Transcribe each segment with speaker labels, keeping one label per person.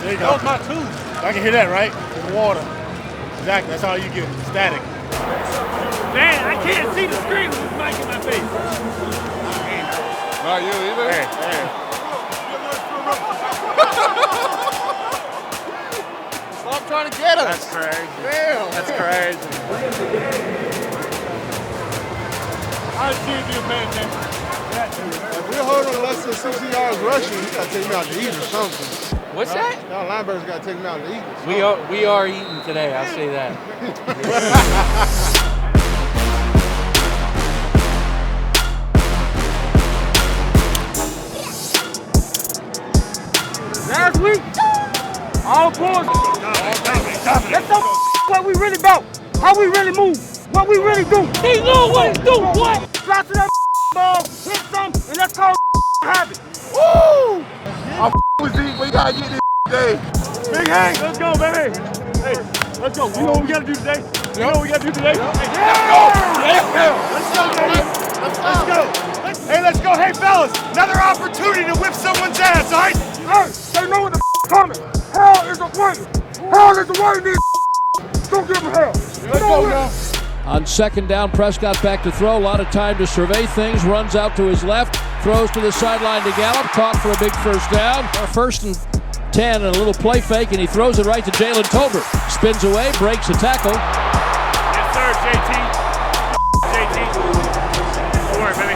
Speaker 1: There you go.
Speaker 2: That was my tooth.
Speaker 1: I can hear that, right? In the water. Exactly. That's how you get static.
Speaker 2: Man, I can't see the screen with this mic in my face.
Speaker 3: Not you either?
Speaker 1: Hey.
Speaker 3: Stop trying to get us.
Speaker 1: That's crazy.
Speaker 3: Damn.
Speaker 1: That's crazy.
Speaker 2: How did you do, man?
Speaker 3: If we're holding less than 60 yards rushing, you got to take him out to eat or something.
Speaker 4: What's that?
Speaker 3: Now linebackers got to take him out to eat or something.
Speaker 4: We are eating today, I'll say that.
Speaker 2: Last week, all points. That's what we really about. How we really move. What we really do. He know what he do, boy. Drop to that ball, hit some, and let's call habit. Woo!
Speaker 3: I'm with Zeke. We got to get this day.
Speaker 2: Big Hank, let's go, baby. Hey, let's go. You know what we got to do today? You know what we got to do today? Let's go, baby. Let's go. Hey, let's go. Hey, fellas, another opportunity to whip someone's ass, all right? Hey, they know what the coming. Hell is awaiting. Hell is awaiting. Don't give them hell. Let's go now.
Speaker 5: On second down, Prescott back to throw. A lot of time to survey things. Runs out to his left. Throws to the sideline to Gallup. Caught for a big first down. First and 10 and a little play fake, and he throws it right to Jalen Tolbert. Spins away, breaks a tackle.
Speaker 2: Yes, sir, JT. JT. Don't worry, baby.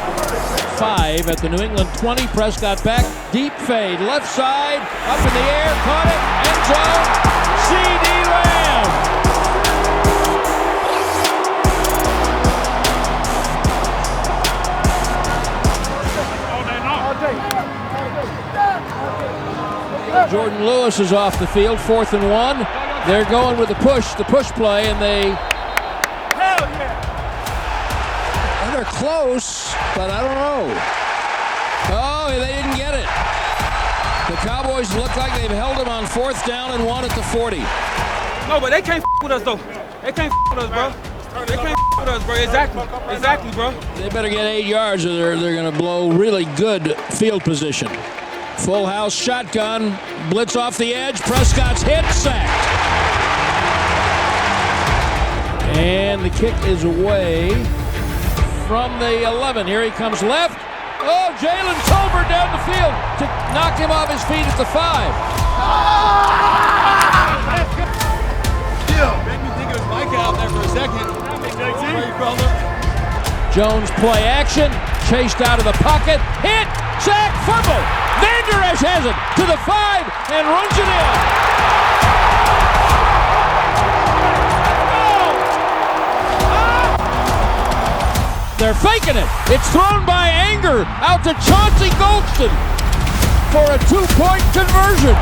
Speaker 5: 5 at the New England 20. Prescott back. Deep fade. Left side. Up in the air. Caught it. End zone. C.D. Lamb. Jordan Lewis is off the field, 4th and 1. They're going with the push play, and they...
Speaker 2: Hell yeah!
Speaker 5: And they're close, but I don't know. Oh, they didn't get it. The Cowboys look like they've held them on 4th down and 1 at the 40.
Speaker 2: No, but they can't with us, though. They can't with us, bro. They can't with us, bro. Exactly, bro.
Speaker 5: They better get 8 yards, or they're going to blow really good field position. Full house shotgun, blitz off the edge, Prescott's hit, sacked. And the kick is away from the 11. Here he comes left. Oh, Jalen Tolbert down the field to knock him off his feet at the 5.
Speaker 2: Yeah, made me think it was Mike out there for a second.
Speaker 5: Jones play action, chased out of the pocket, hit, sack, fumble. Vander Esch has it to the 5 and runs it in. They're faking it. It's thrown by Anger out to Chauncey Goldston for a 2-point conversion.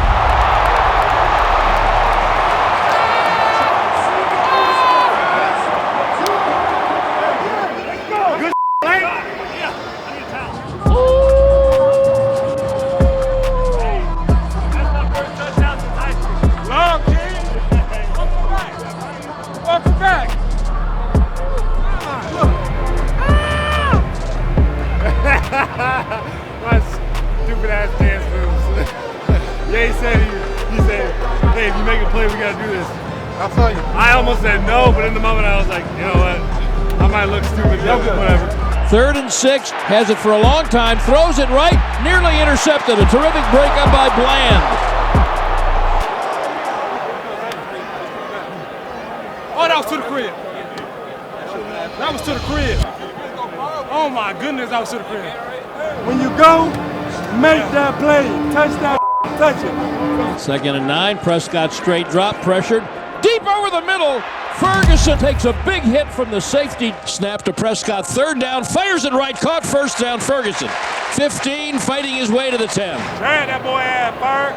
Speaker 1: My stupid ass dance moves. Yeah, he said, hey, if you make a play, we gotta do this.
Speaker 3: I'll tell you.
Speaker 1: I almost said no, but in the moment I was like, you know what? I might look stupid, whatever.
Speaker 5: 3rd and 6, has it for a long time, throws it right, nearly intercepted. A terrific break up by Bland.
Speaker 2: Oh, that was to the crib. That was to the crib. Oh my goodness, that was to the crib. When you go, make that play. Touch that, touch it.
Speaker 5: 2nd and 9, Prescott straight drop, pressured. Deep over the middle, Ferguson takes a big hit from the safety. Snap to Prescott, 3rd down, fires it right, caught 1st down, Ferguson. 15, fighting his way to the 10.
Speaker 2: Try that boy ass, Ferg.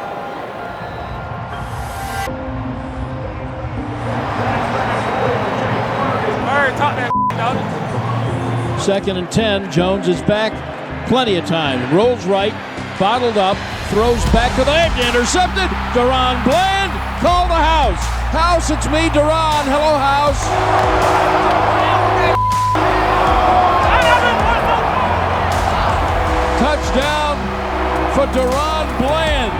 Speaker 2: Ferg, talk that dog.
Speaker 5: 2nd and 10, Jones is back, plenty of time. Rolls right, bottled up, throws back to the edge, intercepted. Deron Bland, call the house. House, it's me, Deron. Hello, house. Touchdown for Deron Bland.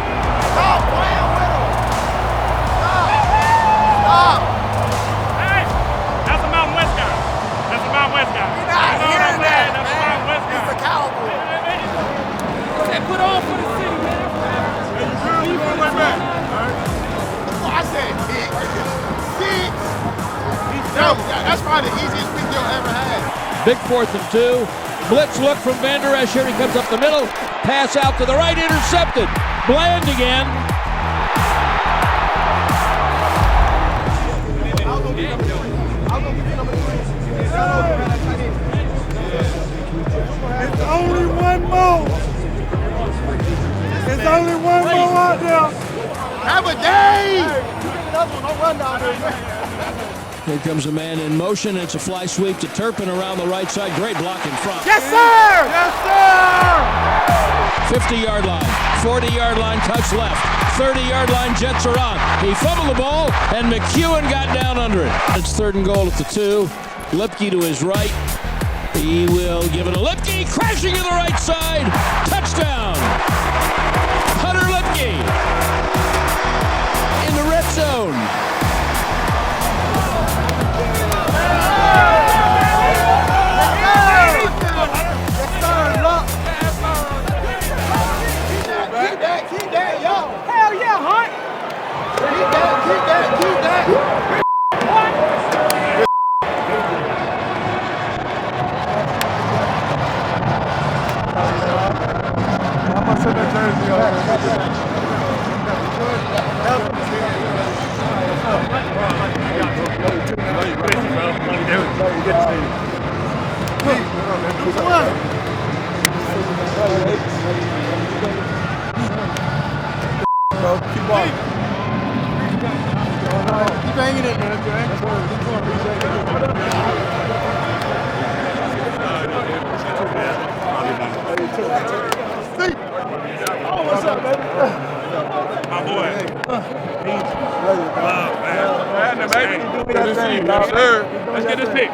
Speaker 3: probably the easiest week you'll ever had.
Speaker 5: Big 4th and 2. Blitz look from Van Der Esch. Here he comes up the middle. Pass out to the right, intercepted. Bland again.
Speaker 1: It's only one more. It's only one more out there.
Speaker 3: Have a day!
Speaker 5: Here comes a man in motion. It's a fly sweep to Turpin around the right side. Great block in front.
Speaker 2: Yes, sir!
Speaker 1: Yes, sir!
Speaker 5: 50-yard line, 40-yard line, touch left. 30-yard line, Jets are on. He fumbled the ball, and McEwen got down under it. It's 3rd and goal at the 2. Lipke to his right. He will give it to Lipke, crashing to the right side. Touchdown! Hunter Lipke in the red zone.
Speaker 3: Keep that, yo!
Speaker 2: Hell yeah, Hunt!
Speaker 3: Keep that!
Speaker 1: I'm gonna send that jersey Keep walking. Keep hanging in, man. Oh, what's up, baby?
Speaker 6: My boy.
Speaker 1: Love, man. Yes, sir.
Speaker 6: Let's get this pick.